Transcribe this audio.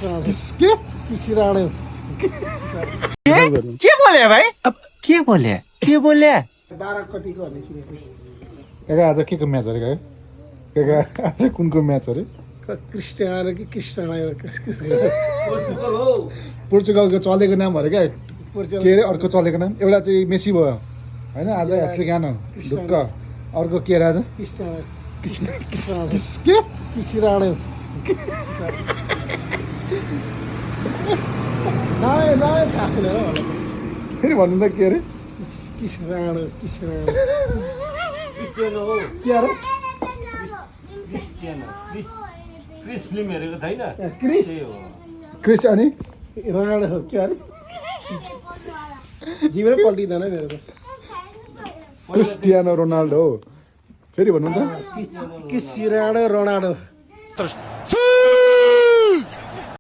के किसिराणो के बोले भाइ अब के बोले 12 कतिको भन्ने सुनेको काका आज के को म्याच अरे काका आज कुनको म्याच अरे क्रिस्टियानो कि क्रिस्टियानो पोर्चुगलको चलेको नाम अरे क्या के अरे अर्को चलेको नाम एउटा चाहिँ मेसी भयो होइन आज एफ्रिकानो ढुक्क अर्को के अरे आज क्रिस्टियानो के किसिराणो नयाँ थाहा छैन र मलाई फेरि भन्नु त के अरे किसिराणो क्रिस्टियानो हो के अरे क्रिस्टियानो क्रिस फिल्म हेरेको छैन क्रिस त्यही हो क्रिस अनि राणो हो के अरे जिब्रै पल्टिँदैन मेरो त क्रिस्टियानो रोनाल्डो हो फेरि भन्नु त किसिराणो रोनाल्डो